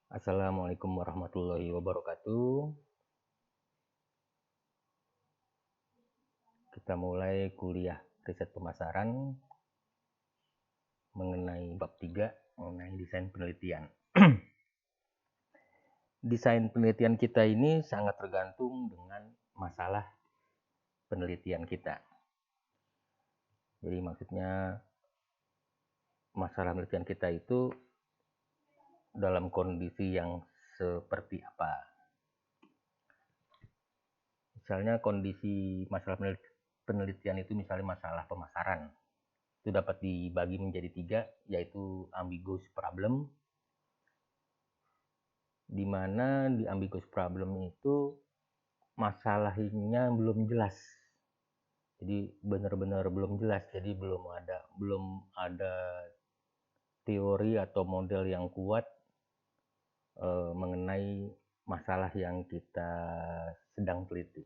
Assalamualaikum warahmatullahi wabarakatuh. Kita mulai kuliah riset pemasaran mengenai bab 3 mengenai desain penelitian. Desain penelitian kita ini sangat tergantung dengan masalah penelitian kita. Jadi maksudnya masalah penelitian kita itu dalam kondisi yang seperti apa. Misalnya kondisi masalah penelitian itu misalnya masalah pemasaran. Itu dapat dibagi menjadi 3, yaitu ambiguous problem, di mana di ambiguous problem itu masalahnya belum jelas. Jadi benar-benar belum jelas. Jadi belum ada teori atau model yang kuat mengenai masalah yang kita sedang teliti.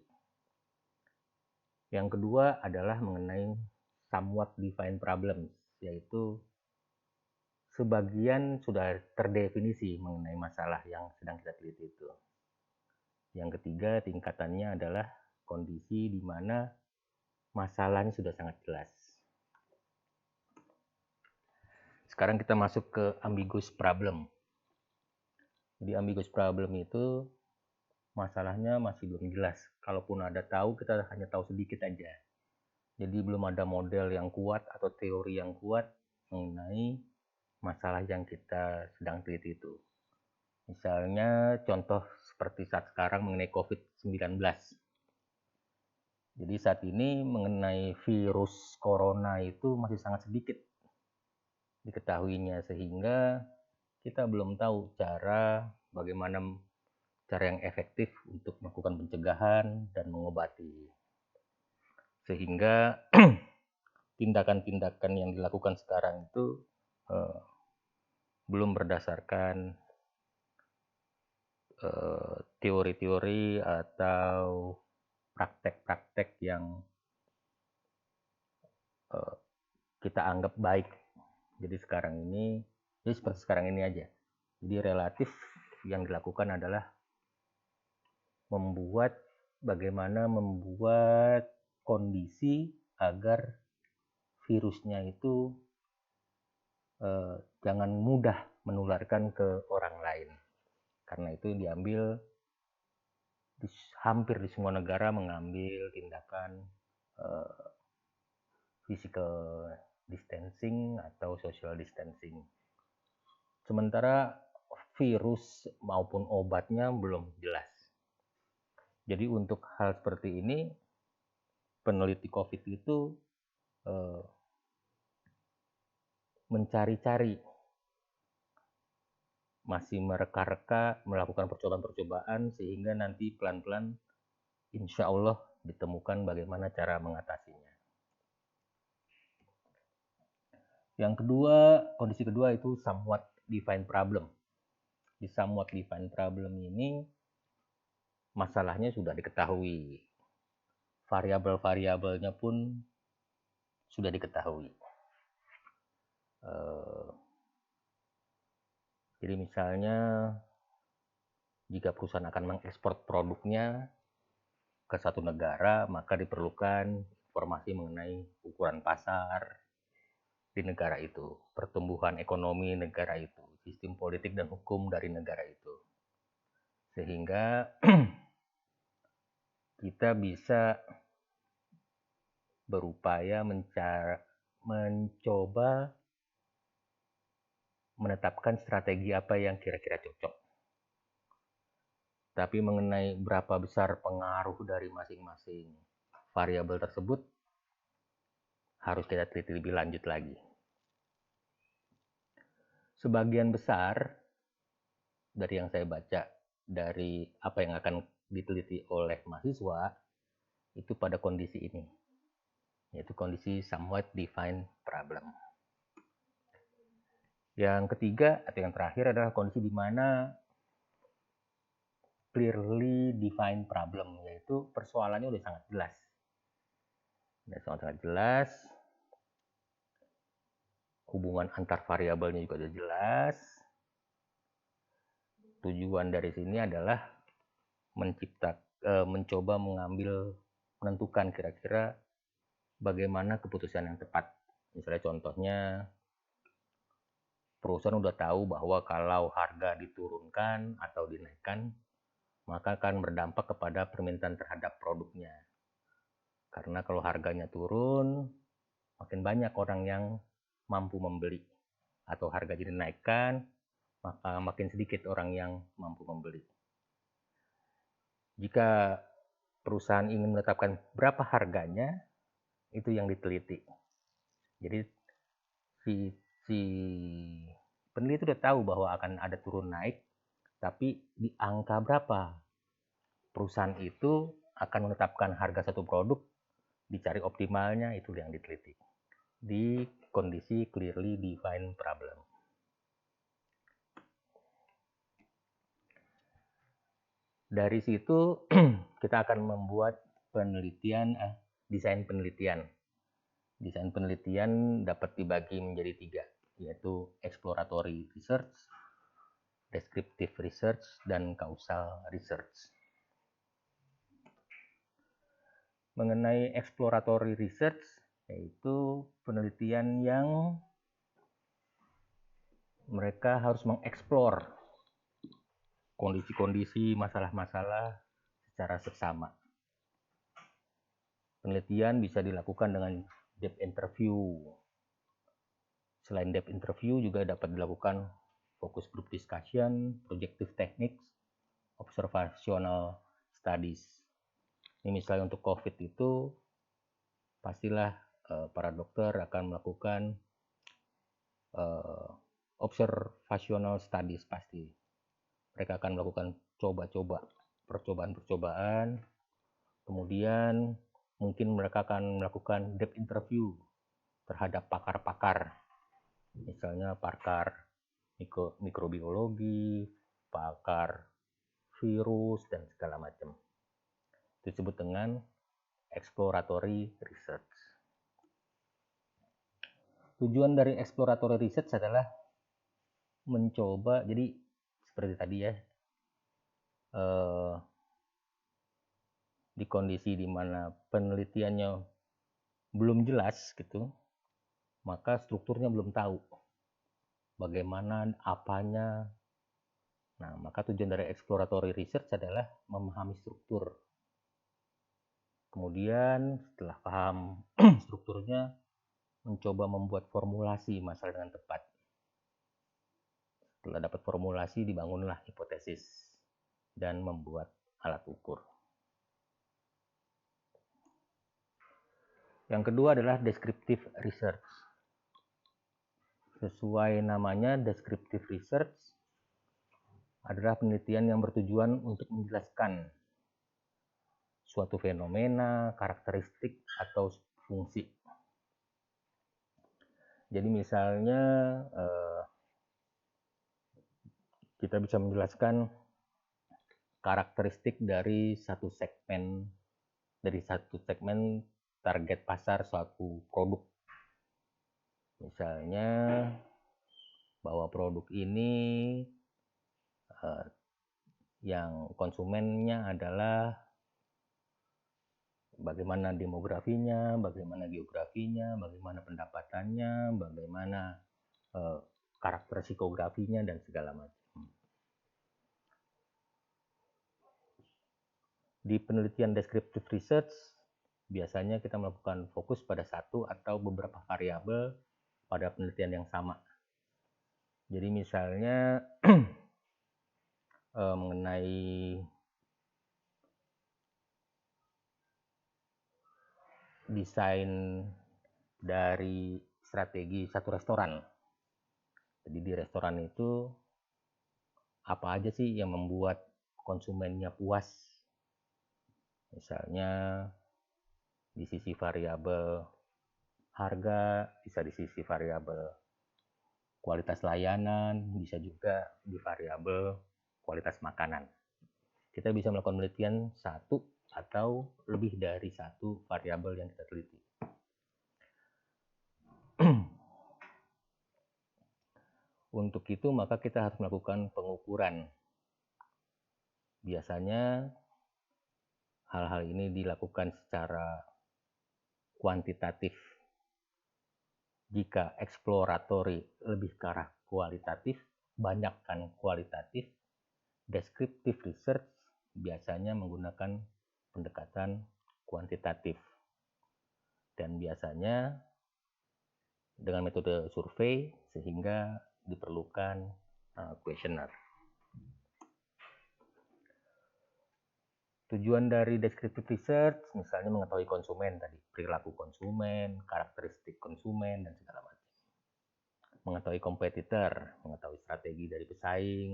Yang kedua adalah mengenai somewhat defined problems, yaitu sebagian sudah terdefinisi mengenai masalah yang sedang kita teliti itu. Yang ketiga tingkatannya adalah kondisi di mana masalahnya sudah sangat jelas. Sekarang kita masuk ke ambiguous problem. Di ambiguous problem itu masalahnya masih belum jelas. Kalaupun ada tahu, kita hanya tahu sedikit aja. Jadi belum ada model yang kuat atau teori yang kuat mengenai masalah yang kita sedang teliti itu. Misalnya contoh seperti saat sekarang mengenai COVID-19. Jadi saat ini mengenai virus corona itu masih sangat sedikit diketahuinya, sehingga kita belum tahu bagaimana cara yang efektif untuk melakukan pencegahan dan mengobati. Sehingga tindakan-tindakan yang dilakukan sekarang itu belum berdasarkan teori-teori atau praktek-praktek yang kita anggap baik. Jadi seperti sekarang ini aja. Jadi relatif yang dilakukan adalah bagaimana membuat kondisi agar virusnya itu jangan mudah menularkan ke orang lain. Karena itu hampir di semua negara mengambil tindakan physical distancing atau social distancing. Sementara virus maupun obatnya belum jelas. Jadi untuk hal seperti ini, peneliti COVID itu mencari-cari, masih mereka-reka, melakukan percobaan-percobaan sehingga nanti pelan-pelan insya Allah ditemukan bagaimana cara mengatasinya. Yang kedua, kondisi kedua itu somewhat defined problem. Di somewhat defined problem ini masalahnya sudah diketahui. Variabel-variabelnya pun sudah diketahui. Jadi misalnya jika perusahaan akan mengekspor produknya ke satu negara, maka diperlukan informasi mengenai ukuran pasar di negara itu, pertumbuhan ekonomi negara itu, sistem politik dan hukum dari negara itu. Sehingga kita bisa berupaya mencoba menetapkan strategi apa yang kira-kira cocok. Tapi mengenai berapa besar pengaruh dari masing-masing variabel tersebut harus kita teliti lebih lanjut lagi. Sebagian besar dari yang saya baca dari apa yang akan diteliti oleh mahasiswa itu pada kondisi ini, yaitu kondisi somewhat defined problem. Yang ketiga atau yang terakhir adalah kondisi di mana clearly defined problem, yaitu persoalannya udah sangat jelas. Hubungan antar variabelnya juga udah jelas. Tujuan dari sini adalah mencoba menentukan kira-kira bagaimana keputusan yang tepat. Misalnya contohnya, perusahaan udah tahu bahwa kalau harga diturunkan atau dinaikkan, maka akan berdampak kepada permintaan terhadap produknya. Karena kalau harganya turun, makin banyak orang yang mampu membeli. Atau harga jadi dinaikkan, maka makin sedikit orang yang mampu membeli. Jika perusahaan ingin menetapkan berapa harganya, itu yang diteliti. Jadi si peneliti sudah tahu bahwa akan ada turun naik, tapi di angka berapa perusahaan itu akan menetapkan harga satu produk, dicari optimalnya, itu yang diteliti di kondisi clearly defined problem. Dari situ kita akan membuat desain penelitian. Desain penelitian dapat dibagi menjadi 3, yaitu exploratory research, descriptive research, dan causal research. Mengenai exploratory research, yaitu penelitian yang mereka harus mengeksplor kondisi-kondisi, masalah-masalah secara seksama. Penelitian bisa dilakukan dengan depth interview. Selain depth interview juga dapat dilakukan focus group discussion, projective techniques, observational studies. Ini misalnya untuk COVID itu, pastilah para dokter akan melakukan observational studies pasti. Mereka akan melakukan percobaan, kemudian mungkin mereka akan melakukan depth interview terhadap pakar-pakar, misalnya pakar mikrobiologi, pakar virus, dan segala macam. Disebut dengan exploratory research. Tujuan dari exploratory research adalah mencoba, jadi seperti tadi ya, di kondisi dimana penelitiannya belum jelas gitu, maka strukturnya belum tahu bagaimana, apanya. Nah, maka tujuan dari exploratory research adalah memahami struktur. Kemudian setelah paham strukturnya, mencoba membuat formulasi masalah dengan tepat. Setelah dapat formulasi, dibangunlah hipotesis dan membuat alat ukur. Yang kedua adalah descriptive research. Sesuai namanya, descriptive research adalah penelitian yang bertujuan untuk menjelaskan suatu fenomena, karakteristik, atau fungsi. Jadi misalnya kita bisa menjelaskan karakteristik dari satu segmen target pasar suatu produk. Misalnya bahwa produk ini yang konsumennya adalah bagaimana demografinya, bagaimana geografinya, bagaimana pendapatannya, bagaimana karakter psikografinya, dan segala macam. Di penelitian descriptive research, biasanya kita melakukan fokus pada satu atau beberapa variabel pada penelitian yang sama. Jadi misalnya mengenai desain dari strategi satu restoran. Jadi di restoran itu apa aja sih yang membuat konsumennya puas? Misalnya di sisi variabel harga, bisa di sisi variabel kualitas layanan, bisa juga di variabel kualitas makanan. Kita bisa melakukan penelitian satu atau lebih dari satu variabel yang kita teliti. Untuk itu maka kita harus melakukan pengukuran Biasanya hal-hal ini dilakukan secara kuantitatif. Jika exploratory lebih ke arah kualitatif, banyakkan kualitatif. Descriptive research biasanya menggunakan pendekatan kuantitatif. Dan biasanya dengan metode survei sehingga diperlukan kuesioner. Tujuan dari descriptive research misalnya mengetahui konsumen tadi, perilaku konsumen, karakteristik konsumen, dan segala macam. Mengetahui kompetitor, mengetahui strategi dari pesaing.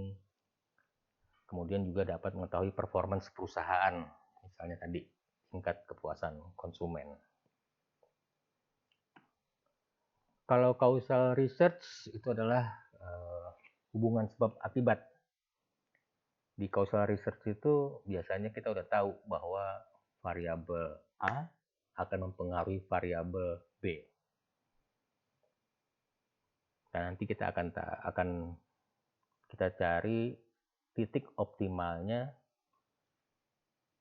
Kemudian juga dapat mengetahui performance perusahaan, misalnya tadi tingkat kepuasan konsumen. Kalau causal research itu adalah hubungan sebab akibat. Di causal research itu biasanya kita udah tahu bahwa variabel A akan mempengaruhi variabel B. Dan nanti kita akan kita cari titik optimalnya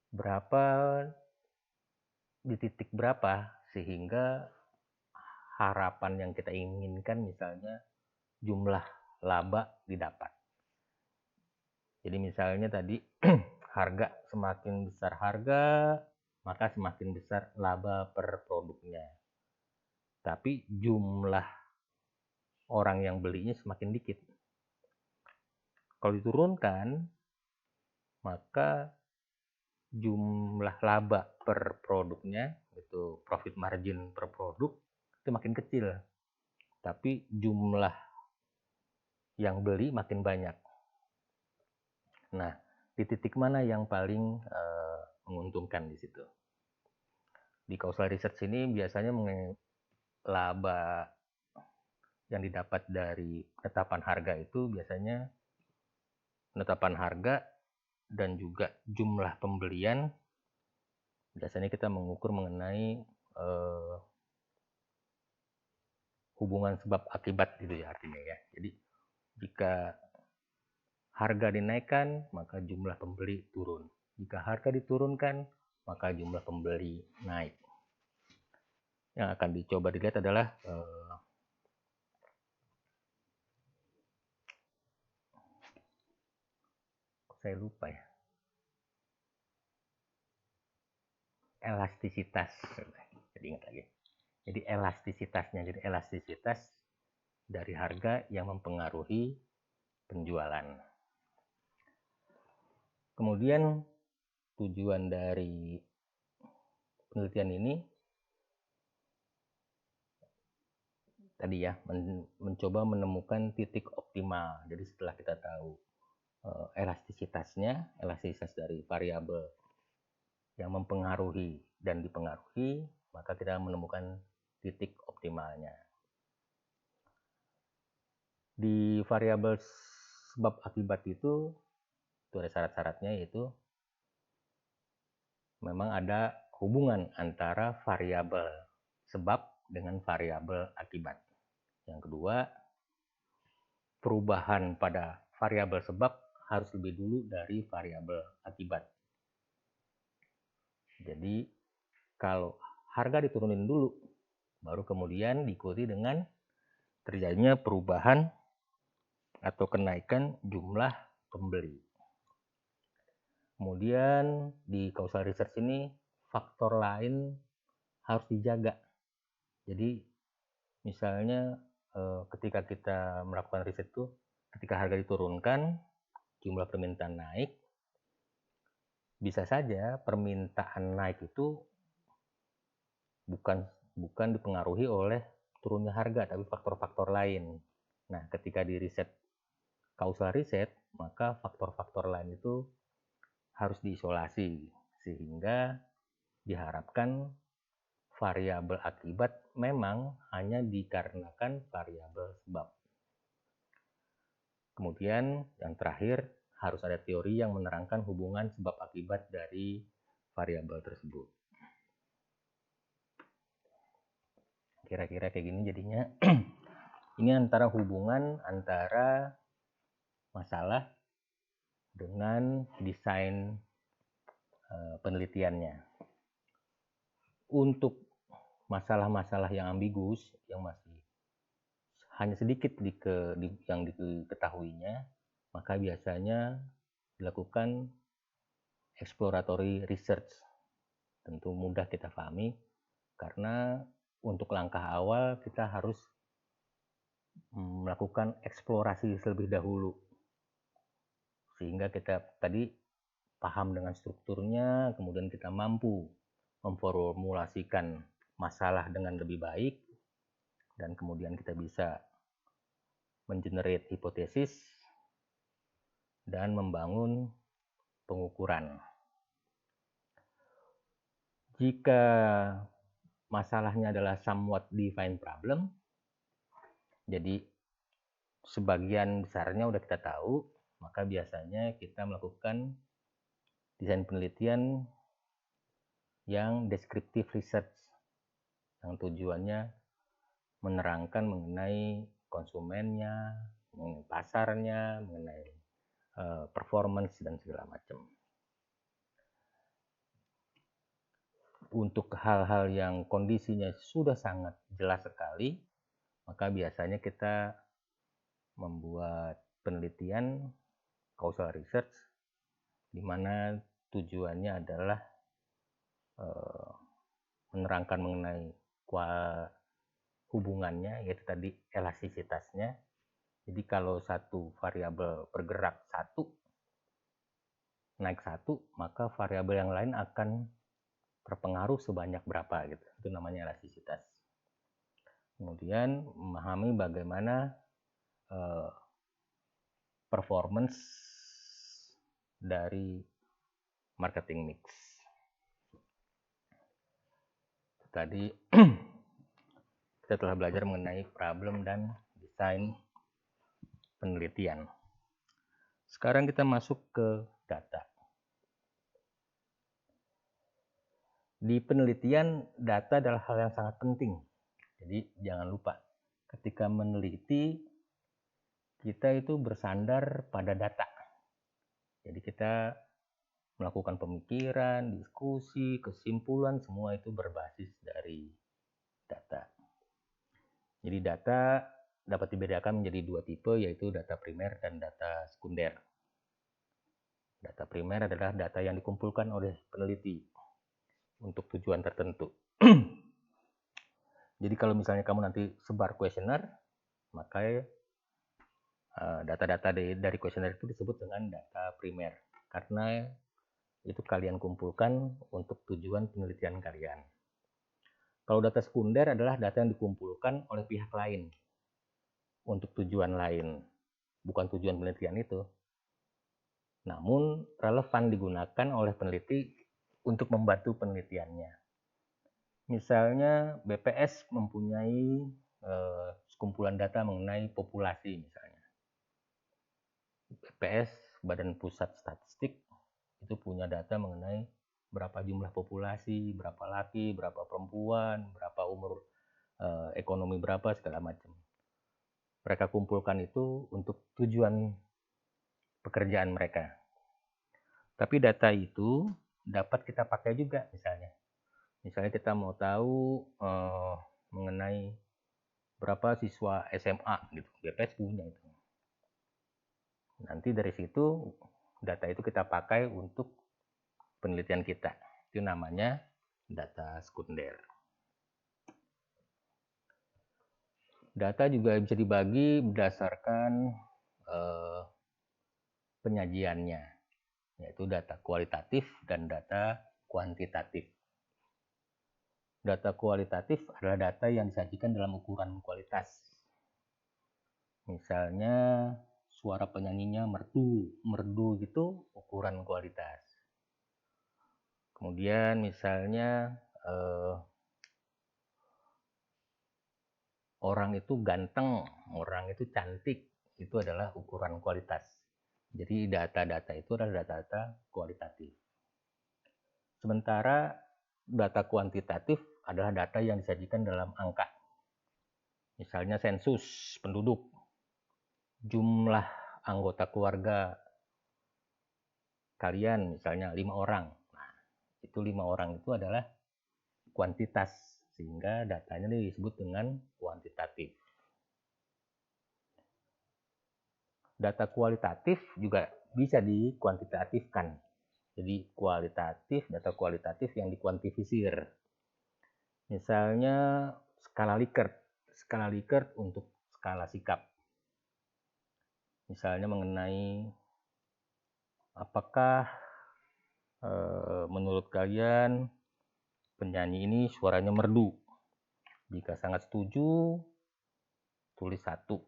berapa di titik berapa sehingga harapan yang kita inginkan misalnya jumlah laba didapat. Jadi misalnya tadi harga, semakin besar harga maka semakin besar laba per produknya. Tapi jumlah orang yang belinya semakin dikit. Kalau diturunkan maka jumlah laba per produknya, itu profit margin per produk, itu makin kecil. Tapi jumlah yang beli makin banyak. Nah, di titik mana yang paling menguntungkan di situ? Di causal research ini biasanya laba yang didapat dari penetapan harga itu biasanya penetapan harga dan juga jumlah pembelian. Biasanya kita mengukur mengenai hubungan sebab akibat gitu ya artinya ya. Jadi jika harga dinaikkan, maka jumlah pembeli turun. Jika harga diturunkan, maka jumlah pembeli naik. Yang akan dicoba dilihat adalah saya lupa ya. Elastisitas. Jadi ingat lagi. Jadi elastisitas dari harga yang mempengaruhi penjualan. Kemudian tujuan dari penelitian ini tadi ya mencoba menemukan titik optimal. Jadi setelah kita tahu elastisitas dari variabel yang mempengaruhi dan dipengaruhi, maka kita menemukan titik optimalnya. Di variabel sebab akibat itu ada syarat-syaratnya, yaitu memang ada hubungan antara variabel sebab dengan variabel akibat. Yang kedua, perubahan pada variabel sebab harus lebih dulu dari variabel akibat. Jadi kalau harga diturunin dulu, baru kemudian diikuti dengan terjadinya perubahan atau kenaikan jumlah pembeli. Kemudian di causal research ini faktor lain harus dijaga. Jadi misalnya ketika kita melakukan riset itu, ketika harga diturunkan, jumlah permintaan naik, bisa saja permintaan naik itu bukan dipengaruhi oleh turunnya harga, tapi faktor-faktor lain. Nah, ketika di riset causal riset, maka faktor-faktor lain itu harus diisolasi sehingga diharapkan variabel akibat memang hanya dikarenakan variabel sebab. Kemudian yang terakhir harus ada teori yang menerangkan hubungan sebab akibat dari variabel tersebut. Kira-kira kayak gini jadinya. Ini antara hubungan antara masalah dengan desain penelitiannya. Untuk masalah-masalah yang ambigus, yang masih hanya sedikit yang diketahuinya, maka biasanya dilakukan exploratory research. Tentu mudah kita pahami, karena untuk langkah awal kita harus melakukan eksplorasi terlebih dahulu, sehingga kita tadi paham dengan strukturnya, kemudian kita mampu memformulasikan masalah dengan lebih baik, dan kemudian kita bisa mengenerate hipotesis dan membangun pengukuran. Jika masalahnya adalah somewhat defined problem, jadi sebagian besarnya udah kita tahu, maka biasanya kita melakukan desain penelitian yang descriptive research, yang tujuannya menerangkan mengenai konsumennya, mengenai pasarnya, mengenai performance dan segala macam. Untuk hal-hal yang kondisinya sudah sangat jelas sekali, maka biasanya kita membuat penelitian causal research, di mana tujuannya adalah menerangkan mengenai hubungannya, yaitu tadi elastisitasnya. Jadi kalau satu variabel bergerak naik satu, maka variabel yang lain akan terpengaruh sebanyak berapa gitu. Itu namanya elastisitas. Kemudian memahami bagaimana performance dari marketing mix. Tadi kita telah belajar mengenai problem dan desain penelitian. Sekarang kita masuk ke data. Di penelitian, data adalah hal yang sangat penting. Jadi jangan lupa, ketika meneliti, kita itu bersandar pada data. Jadi kita melakukan pemikiran, diskusi, kesimpulan, semua itu berbasis dari data. Jadi data dapat dibedakan menjadi dua tipe, yaitu data primer dan data sekunder. Data primer adalah data yang dikumpulkan oleh peneliti untuk tujuan tertentu. Jadi kalau misalnya kamu nanti sebar kuesioner, maka data-data dari kuesioner itu disebut dengan data primer, karena itu kalian kumpulkan untuk tujuan penelitian kalian. Kalau data sekunder adalah data yang dikumpulkan oleh pihak lain untuk tujuan lain, bukan tujuan penelitian itu, namun relevan digunakan oleh peneliti untuk membantu penelitiannya. Misalnya BPS mempunyai sekumpulan data mengenai populasi misalnya. BPS, Badan Pusat Statistik, itu punya data mengenai berapa jumlah populasi, berapa laki, berapa perempuan, berapa umur, ekonomi berapa, segala macam. Mereka kumpulkan itu untuk tujuan pekerjaan mereka. Tapi data itu dapat kita pakai juga misalnya. Misalnya kita mau tahu mengenai berapa siswa SMA gitu, BPS punya itu. Nanti dari situ data itu kita pakai untuk penelitian kita. Itu namanya data sekunder. Data juga bisa dibagi berdasarkan penyajiannya, yaitu data kualitatif dan data kuantitatif. Data kualitatif adalah data yang disajikan dalam ukuran kualitas. Misalnya suara penyanyinya merdu gitu ukuran kualitas. Kemudian misalnya orang itu ganteng, orang itu cantik, itu adalah ukuran kualitas. Jadi data-data itu adalah data-data kualitatif. Sementara data kuantitatif adalah data yang disajikan dalam angka. Misalnya sensus penduduk, jumlah anggota keluarga, kalian misalnya 5 orang. Nah, itu 5 orang itu adalah kuantitas, sehingga datanya disebut dengan kuantitatif. Data kualitatif juga bisa dikuantitatifkan. Jadi data kualitatif yang dikuantifisir. Misalnya skala Likert untuk skala sikap. Misalnya mengenai apakah menurut kalian penyanyi ini suaranya merdu. Jika sangat setuju, tulis 1.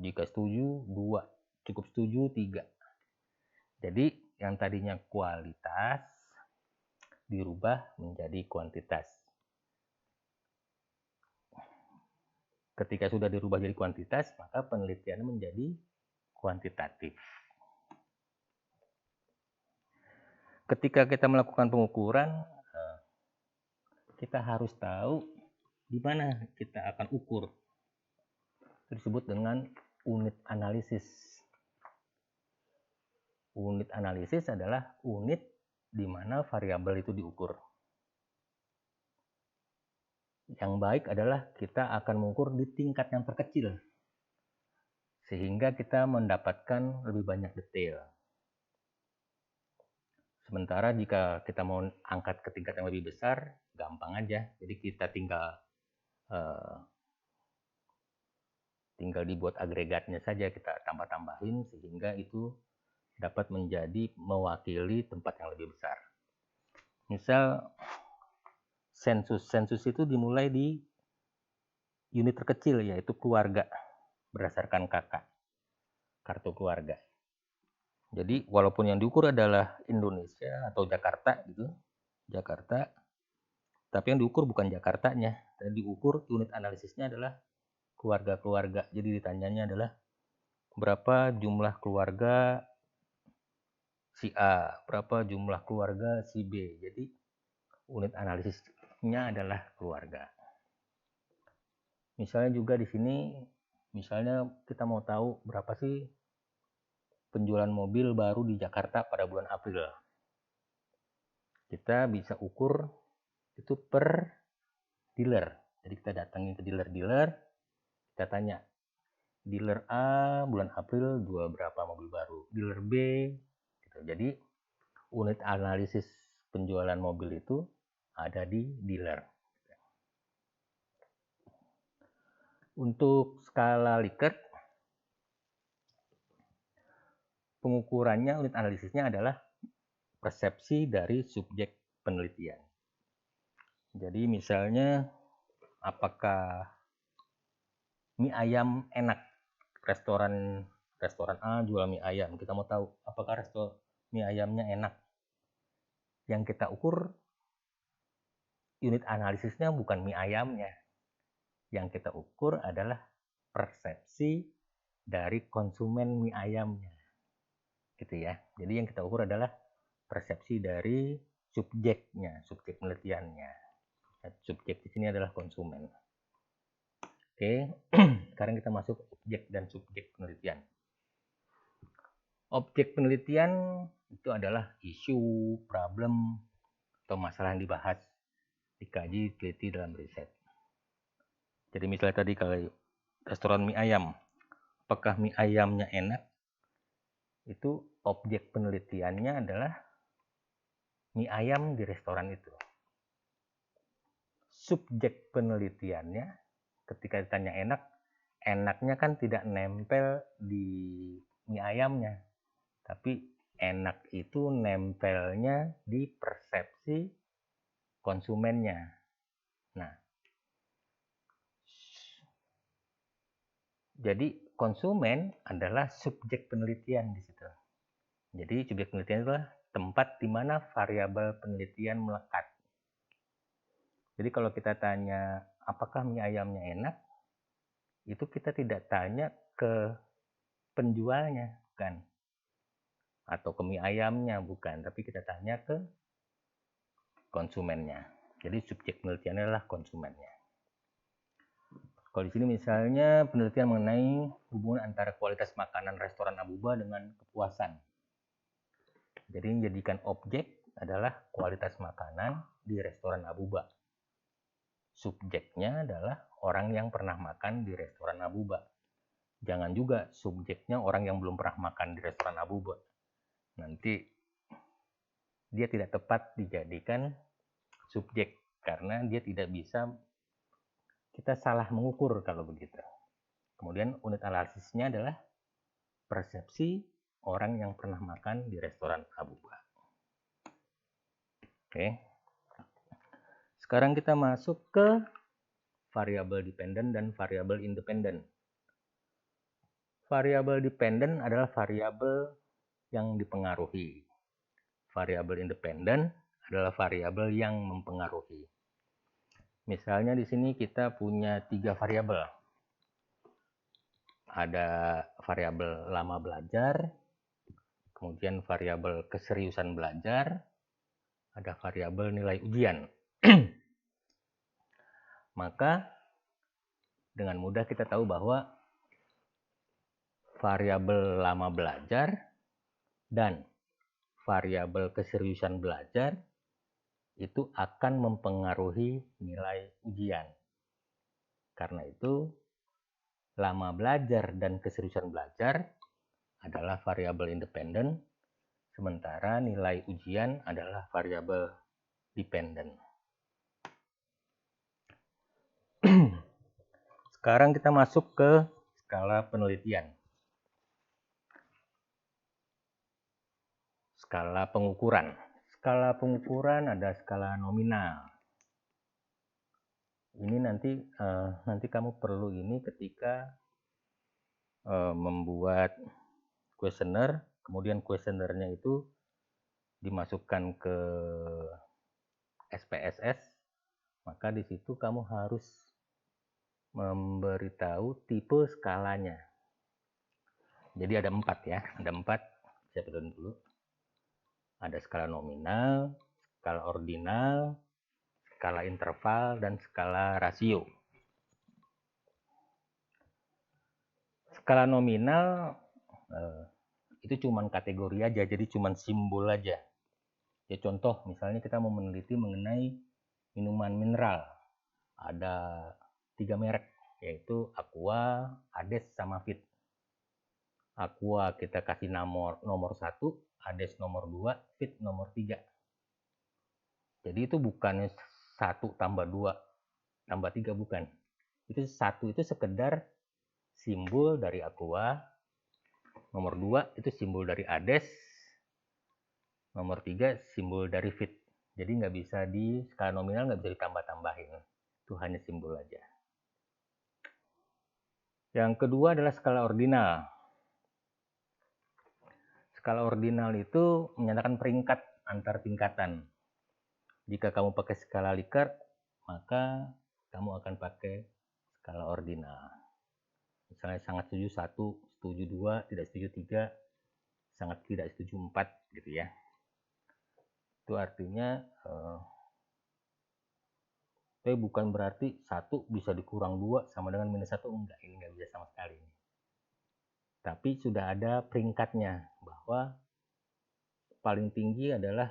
Jika setuju, 2. Cukup setuju, 3. Jadi yang tadinya kualitas dirubah menjadi kuantitas. Ketika sudah dirubah jadi kuantitas, maka penelitiannya menjadi kuantitatif. Ketika kita melakukan pengukuran, kita harus tahu di mana kita akan ukur. Itu disebut dengan unit analisis. Unit analisis adalah unit di mana variabel itu diukur. Yang baik adalah kita akan mengukur di tingkat yang terkecil, sehingga kita mendapatkan lebih banyak detail. Sementara jika kita mau angkat ke tingkat yang lebih besar, gampang aja. Jadi kita tinggal dibuat agregatnya saja, kita tambah-tambahin sehingga itu dapat menjadi mewakili tempat yang lebih besar. Misal sensus itu dimulai di unit terkecil, yaitu keluarga, berdasarkan kakak, kartu keluarga. Jadi walaupun yang diukur adalah Indonesia atau Jakarta gitu, tapi yang diukur bukan Jakartanya, dan diukur unit analisisnya adalah keluarga-keluarga. Jadi ditanyanya adalah berapa jumlah keluarga si A, berapa jumlah keluarga si B. Jadi unit analisisnya adalah keluarga. Misalnya juga di sini, misalnya kita mau tahu berapa sih penjualan mobil baru di Jakarta pada bulan April. Kita bisa ukur itu per dealer. Jadi kita datangin ke dealer-dealer, kita tanya, dealer A bulan April jual berapa mobil baru, dealer B gitu. Jadi unit analisis penjualan mobil itu ada di dealer. Untuk skala Likert, pengukurannya, unit analisisnya adalah persepsi dari subjek penelitian. Jadi misalnya apakah mie ayam enak, restoran A jual mie ayam, kita mau tahu apakah mie ayamnya enak. Yang kita ukur unit analisisnya bukan mie ayamnya, yang kita ukur adalah persepsi dari konsumen mie ayamnya, gitu ya. Jadi yang kita ukur adalah persepsi dari subjeknya, subjek penelitiannya. Subjek di sini adalah konsumen. Oke, sekarang kita masuk objek dan subjek penelitian. Objek penelitian itu adalah isu, problem, atau masalah yang dibahas, dikaji, diteliti dalam riset. Jadi misalnya tadi kalau restoran mie ayam, apakah mie ayamnya enak? Itu objek penelitiannya adalah mie ayam di restoran itu. Subjek penelitiannya ketika ditanya enak, enaknya kan tidak nempel di mie ayamnya, tapi enak itu nempelnya di persepsi konsumennya. Nah, jadi konsumen adalah subjek penelitian di situ. Jadi subjek penelitian adalah tempat di mana variabel penelitian melekat. Jadi kalau kita tanya apakah mie ayamnya enak, itu kita tidak tanya ke penjualnya, bukan, atau ke mie ayamnya, bukan, tapi kita tanya ke konsumennya. Jadi subjek penelitian adalah konsumennya. Kalau di sini misalnya penelitian mengenai hubungan antara kualitas makanan restoran Abuba dengan kepuasan. Jadi yang dijadikan objek adalah kualitas makanan di restoran Abuba. Subjeknya adalah orang yang pernah makan di restoran Abuba. Jangan juga subjeknya orang yang belum pernah makan di restoran Abuba. Nanti dia tidak tepat dijadikan subjek karena dia tidak bisa, kita salah mengukur kalau begitu. Kemudian unit analisisnya adalah persepsi orang yang pernah makan di restoran Abuba. Oke. Sekarang kita masuk ke variabel dependen dan variabel independen. Variabel dependen adalah variabel yang dipengaruhi. Variabel independen adalah variabel yang mempengaruhi. Misalnya di sini kita punya 3 variabel. Ada variabel lama belajar, kemudian variabel keseriusan belajar, ada variabel nilai ujian. Maka dengan mudah kita tahu bahwa variabel lama belajar dan variabel keseriusan belajar itu akan mempengaruhi nilai ujian. Karena itu, lama belajar dan keseriusan belajar adalah variabel independen, sementara nilai ujian adalah variabel dependen. Sekarang kita masuk ke skala penelitian. Skala pengukuran. Skala pengukuran ada skala nominal. Ini nanti kamu perlu ini ketika membuat kuesioner, kemudian kuesionernya itu dimasukkan ke SPSS, maka di situ kamu harus memberitahu tipe skalanya. Jadi ada 4 ya, ada 4. Saya pelan dulu. Ada skala nominal, skala ordinal, skala interval, dan skala rasio. Skala nominal itu cuman kategori aja, jadi cuman simbol aja. Ya contoh, misalnya kita mau meneliti mengenai minuman mineral. Ada 3 merek, yaitu Aqua, Ades, sama Fit. Aqua kita kasih nomor 1, Ades nomor 2, Fit nomor 3. Jadi itu bukannya 1 tambah 2 tambah 3, bukan. Itu 1 itu sekedar simbol dari Aqua, nomor 2 itu simbol dari Ades, nomor 3 simbol dari Fit. Jadi nggak bisa di skala nominal, nggak bisa ditambah-tambahin. Itu hanya simbol aja. Yang kedua adalah skala ordinal. Skala ordinal itu menyatakan peringkat antar tingkatan. Jika kamu pakai skala Likert, maka kamu akan pakai skala ordinal. Misalnya sangat setuju 1, setuju 2, tidak setuju 3, sangat tidak setuju 4, gitu ya. Itu artinya tapi bukan berarti 1 bisa dikurang 2 sama dengan minus 1, enggak, ini enggak bisa sama sekali. Tapi sudah ada peringkatnya, bahwa paling tinggi adalah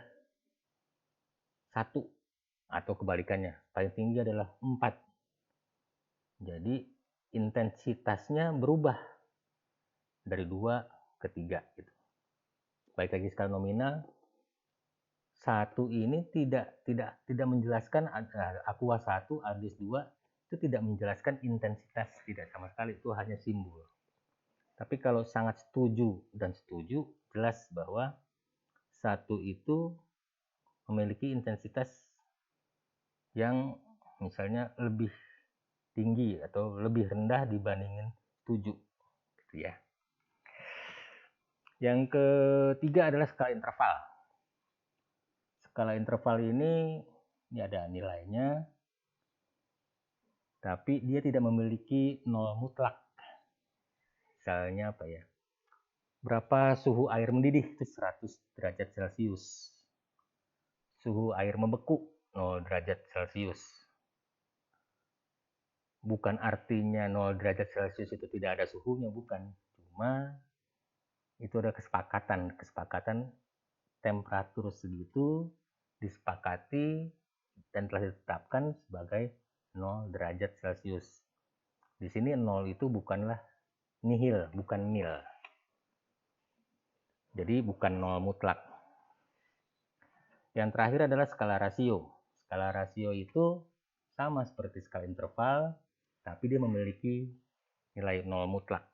1, atau kebalikannya, paling tinggi adalah 4. Jadi intensitasnya berubah dari 2 ke 3 gitu. Baik lagi skala nominal, 1 ini tidak menjelaskan Aqua 1, Ades 2, itu tidak menjelaskan intensitas, tidak sama sekali, itu hanya simbol. Tapi kalau sangat setuju dan setuju, jelas bahwa 1 itu memiliki intensitas yang misalnya lebih tinggi atau lebih rendah dibandingin 7, gitu ya. Yang ketiga adalah skala interval. Skala interval ini ada nilainya, tapi dia tidak memiliki nol mutlak. Misalnya apa ya? Berapa suhu air mendidih? Itu 100 derajat Celcius. Suhu air membeku 0 derajat Celcius. Bukan artinya 0 derajat Celcius itu tidak ada suhunya, bukan. Cuma itu ada kesepakatan temperatur segitu disepakati dan telah ditetapkan sebagai 0 derajat Celcius. Di sini 0 itu bukanlah nihil, bukan nil. Jadi bukan 0 mutlak. Yang terakhir adalah skala rasio. Skala rasio itu sama seperti skala interval, tapi dia memiliki nilai 0 mutlak.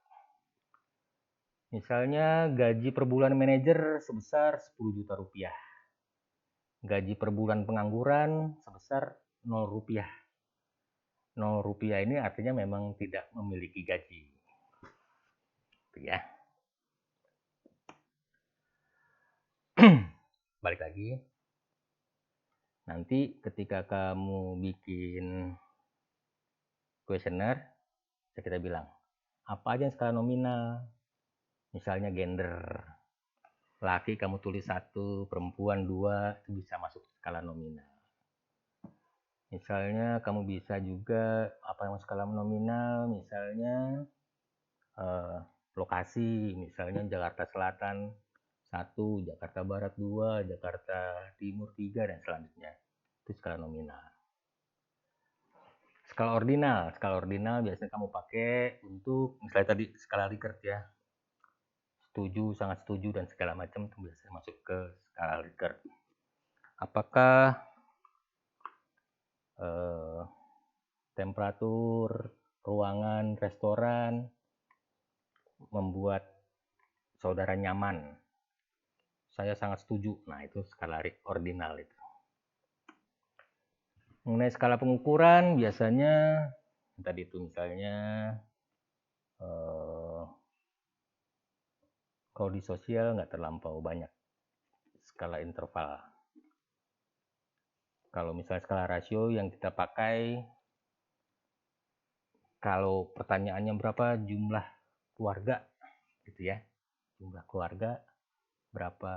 Misalnya gaji per bulan manajer sebesar 10 juta rupiah. Gaji per bulan pengangguran sebesar 0 rupiah. 0 rupiah ini artinya memang tidak memiliki gaji. Itu ya. Balik lagi. Nanti ketika kamu bikin kuesioner, kita bilang, apa aja yang skala nominal? Misalnya gender. Laki kamu tulis 1, perempuan 2, itu bisa masuk skala nominal. Misalnya kamu bisa juga apa yang skala nominal, misalnya lokasi, misalnya Jakarta Selatan 1, Jakarta Barat 2, Jakarta Timur 3, dan selanjutnya. Itu skala nominal. Skala ordinal biasanya kamu pakai untuk misalnya tadi skala Likert ya. Setuju, sangat setuju, dan segala macam itu biasanya masuk ke skala Likert. Apakah temperatur ruangan restoran membuat saudara nyaman? Saya sangat setuju. Nah, itu skala ordinal itu. Mengenai skala pengukuran, biasanya tadi itu misalnya kalau di sosial nggak terlampau banyak skala interval. Kalau misalnya skala rasio yang kita pakai, kalau pertanyaannya berapa jumlah keluarga, gitu ya, jumlah keluarga, berapa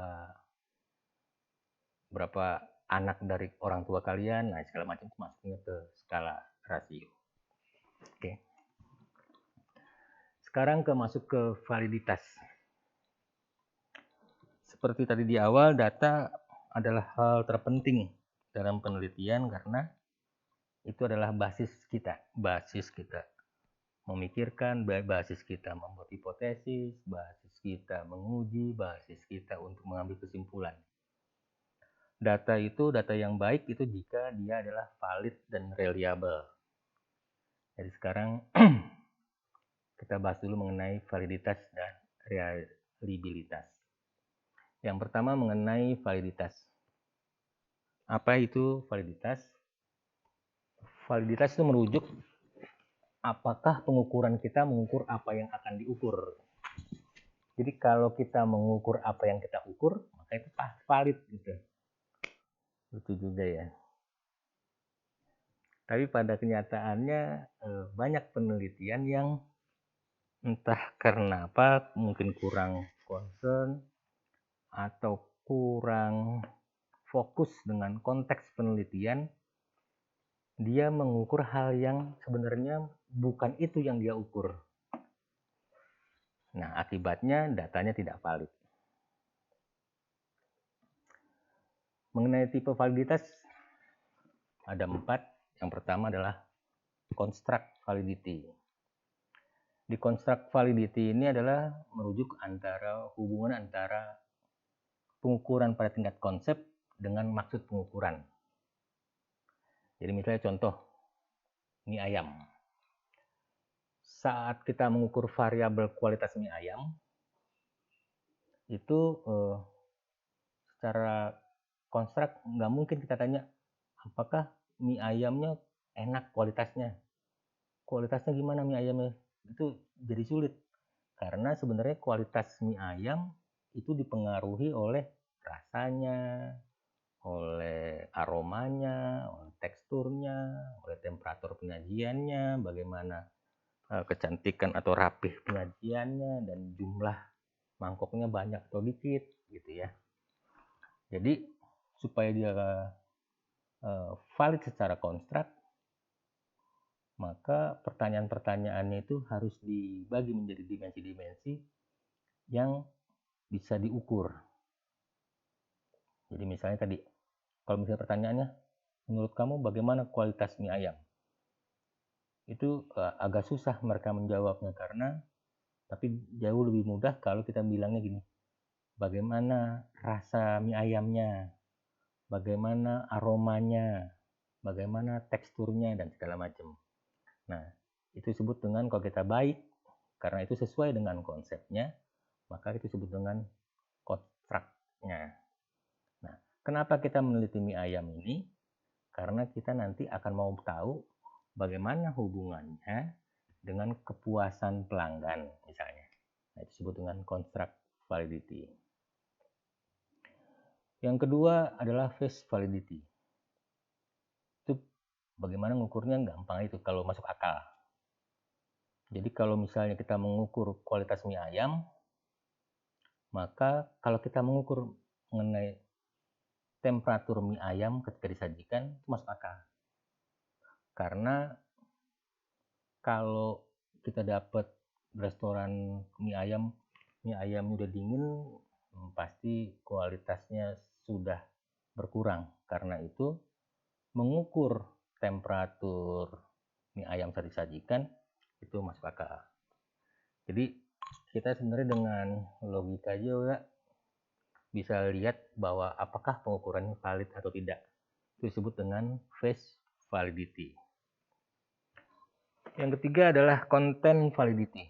anak dari orang tua kalian, nah segala macam itu masuknya ke skala rasio. Oke. Sekarang masuk ke validitas. Seperti tadi di awal, data adalah hal terpenting dalam penelitian karena itu adalah basis kita memikirkan, basis kita membuat hipotesis, basis kita menguji, basis kita untuk mengambil kesimpulan. Data yang baik itu jika dia adalah valid dan reliable. Jadi sekarang kita bahas dulu mengenai validitas dan reliabilitas. Yang pertama mengenai validitas. Apa itu validitas? Validitas itu merujuk apakah pengukuran kita mengukur apa yang akan diukur. Jadi kalau kita mengukur apa yang kita ukur, maka itu valid gitu. Itu juga ya. Tapi pada kenyataannya banyak penelitian yang entah karena apa, mungkin kurang concern atau kurang fokus dengan konteks penelitian, dia mengukur hal yang sebenarnya bukan itu yang dia ukur. Nah, akibatnya datanya tidak valid. Mengenai tipe validitas, ada 4. Yang pertama adalah construct validity. Di construct validity ini adalah merujuk hubungan antara pengukuran pada tingkat konsep dengan maksud pengukuran. Jadi misalnya contoh, mie ayam. Saat kita mengukur variabel kualitas mie ayam, itu secara konstruk nggak mungkin kita tanya apakah mie ayamnya enak kualitasnya. Kualitasnya gimana mie ayamnya? Itu jadi sulit. Karena sebenarnya kualitas mie ayam itu dipengaruhi oleh rasanya, oleh aromanya, oleh teksturnya, oleh temperatur penyajiannya, bagaimana kecantikan atau rapih penyajiannya, dan jumlah mangkoknya banyak atau dikit gitu ya. Jadi supaya dia valid secara konstruk, maka pertanyaan-pertanyaannya itu harus dibagi menjadi dimensi-dimensi yang bisa diukur. Jadi misalnya tadi, kalau misalnya pertanyaannya, menurut kamu bagaimana kualitas mie ayam? Itu agak susah mereka menjawabnya tapi jauh lebih mudah kalau kita bilangnya gini, bagaimana rasa mie ayamnya, bagaimana aromanya, bagaimana teksturnya, dan segala macam. Nah, itu disebut dengan, kalau kita baik, karena itu sesuai dengan konsepnya, maka itu disebut dengan konstruknya. Nah, kenapa kita meneliti mie ayam ini? Karena kita nanti akan mau tahu bagaimana hubungannya dengan kepuasan pelanggan, misalnya. Nah, itu disebut dengan construct validity. Yang kedua adalah face validity. Itu bagaimana mengukurnya, gampang itu kalau masuk akal. Jadi kalau misalnya kita mengukur kualitas mie ayam, maka kalau kita mengukur mengenai temperatur mie ayam ketika disajikan, itu masuk akal. Karena kalau kita dapat restoran mie ayam udah dingin, pasti kualitasnya sudah berkurang. Karena itu mengukur temperatur mie ayam saat disajikan itu masuk akal. Jadi kita sebenarnya dengan logika juga bisa lihat bahwa apakah pengukurannya valid atau tidak. Itu disebut dengan face validity. Yang ketiga adalah content validity.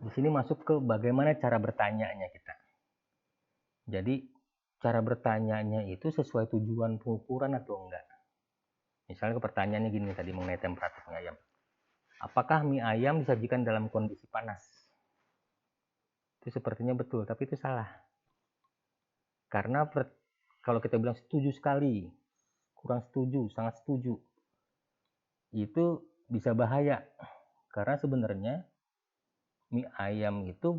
Di sini masuk ke bagaimana cara bertanyanya kita. Jadi cara bertanyanya itu sesuai tujuan pengukuran atau enggak. Misalnya pertanyaannya gini tadi mengenai temperatur mie ayam. Apakah mie ayam disajikan dalam kondisi panas? Itu sepertinya betul, tapi itu salah. Karena kalau kita bilang setuju sekali, kurang setuju, sangat setuju, itu bisa bahaya. Karena sebenarnya mie ayam itu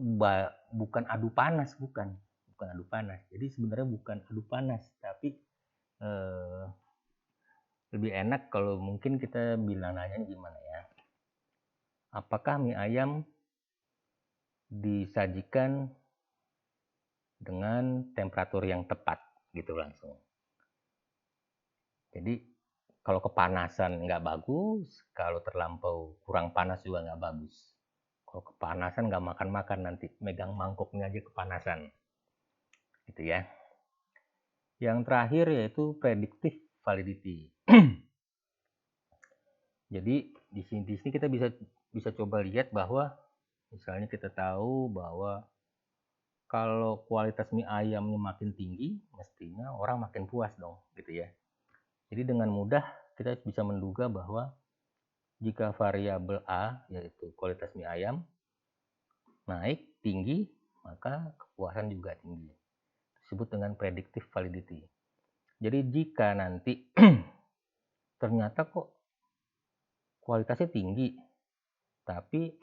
bukan adu panas, bukan adu panas. Jadi sebenarnya bukan adu panas, tapi lebih enak kalau mungkin kita bilang nanya gimana ya. Apakah mie ayam disajikan dengan temperatur yang tepat gitu langsung. Jadi kalau kepanasan nggak bagus, kalau terlampau kurang panas juga nggak bagus. Kalau kepanasan nggak makan-makan, nanti megang mangkoknya aja kepanasan. Gitu ya. Yang terakhir yaitu predictive validity. Jadi di sini kita bisa coba lihat bahwa misalnya kita tahu bahwa kalau kualitas mie ayamnya makin tinggi, mestinya orang makin puas dong, gitu ya. Jadi dengan mudah kita bisa menduga bahwa jika variabel A, yaitu kualitas mie ayam, naik tinggi, maka kepuasan juga tinggi. Disebut dengan predictive validity. Jadi jika nanti ternyata kok kualitasnya tinggi, tapi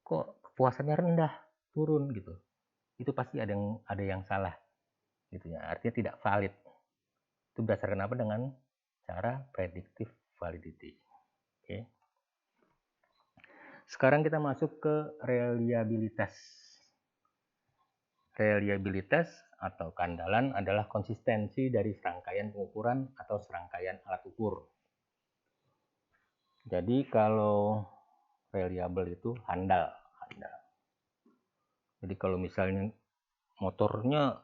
kok kepuasannya rendah, turun gitu, itu pasti ada yang salah, gitu ya. Artinya tidak valid. Itu berdasarkan apa? Dengan cara predictive validity. Oke. Sekarang kita masuk ke reliabilitas. Reliabilitas atau keandalan adalah konsistensi dari serangkaian pengukuran atau serangkaian alat ukur. Jadi kalau reliable itu handal. Jadi kalau misalnya motornya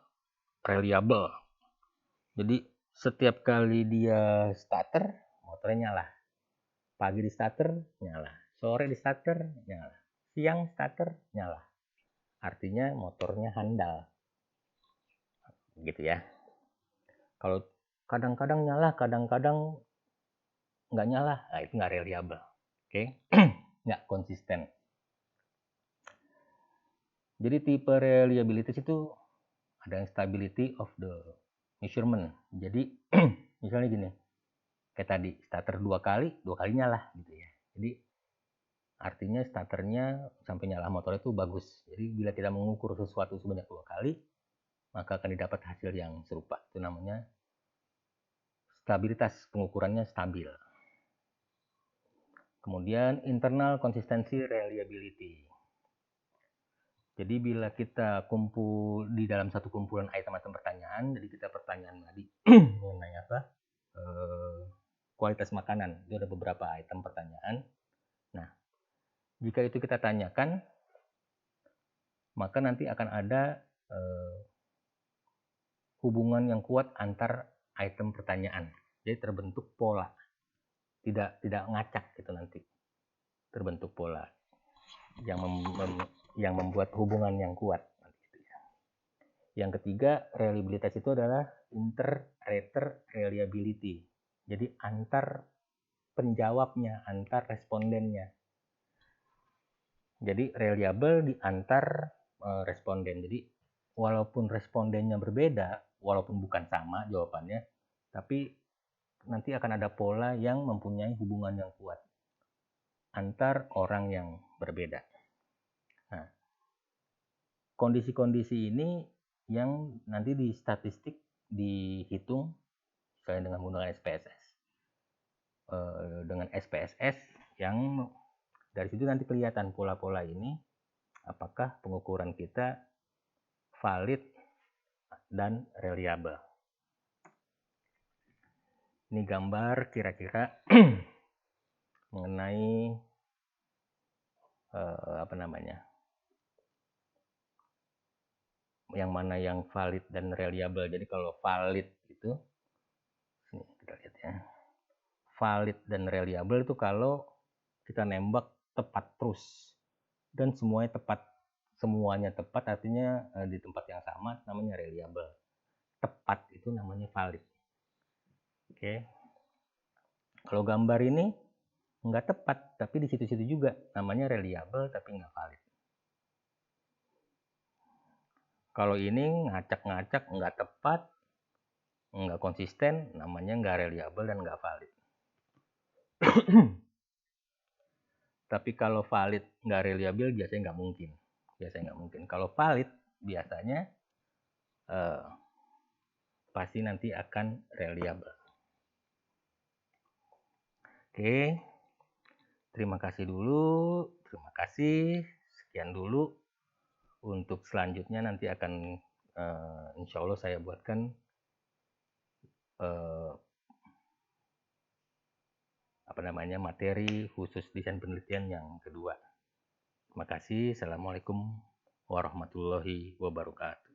reliable, jadi setiap kali dia starter, motornya nyala. Pagi di starter, nyala. Sore di starter, nyala. Siang starter, nyala. Artinya motornya handal. Gitu ya. Kalau kadang-kadang nyala, kadang-kadang nggak nyala, nah itu nggak reliable. Oke. Nggak konsisten. Jadi tipe reliability itu ada yang stability of the measurement. Jadi misalnya gini, kayak tadi starter dua kali nyala gitu ya. Jadi artinya starternya sampai nyala motor itu bagus. Jadi bila kita mengukur sesuatu sebanyak 2 kali, maka akan didapat hasil yang serupa. Itu namanya stabilitas, pengukurannya stabil. Kemudian internal consistency reliability. Jadi bila kita kumpul di dalam satu kumpulan item-item pertanyaan, jadi kita pertanyaan tadi mengenai apa? Kualitas makanan. Itu ada beberapa item pertanyaan. Nah, jika itu kita tanyakan, maka nanti akan ada hubungan yang kuat antar item pertanyaan. Jadi terbentuk pola. Tidak ngacak gitu nanti. Terbentuk pola yang membuat hubungan yang kuat. Yang ketiga, reliabilitas itu adalah inter-rater reliability. Jadi antar penjawabnya, antar respondennya. Jadi reliable di antar responden. Jadi walaupun respondennya berbeda, walaupun bukan sama jawabannya, tapi nanti akan ada pola yang mempunyai hubungan yang kuat antar orang yang berbeda. Nah, kondisi-kondisi ini yang nanti di statistik dihitung misalnya dengan menggunakan SPSS. Dengan SPSS yang dari situ nanti kelihatan pola-pola ini apakah pengukuran kita valid dan reliable. Ini gambar kira-kira mengenai yang mana yang valid dan reliable. Jadi kalau valid itu, sini kita lihat ya. Valid dan reliable itu kalau kita nembak tepat terus dan semuanya tepat artinya di tempat yang sama namanya reliable. Tepat itu namanya valid. Oke. Kalau gambar ini nggak tepat tapi di situ-situ juga namanya reliable tapi nggak valid. Kalau ini ngacak-ngacak nggak tepat, nggak konsisten, namanya nggak reliable dan nggak valid. Tapi kalau valid nggak reliable biasanya nggak mungkin. Kalau valid biasanya pasti nanti akan reliable. Oke, terima kasih dulu. Sekian dulu. Untuk selanjutnya nanti akan insya Allah saya buatkan materi khusus desain penelitian yang kedua. Terima kasih. Assalamualaikum warahmatullahi wabarakatuh.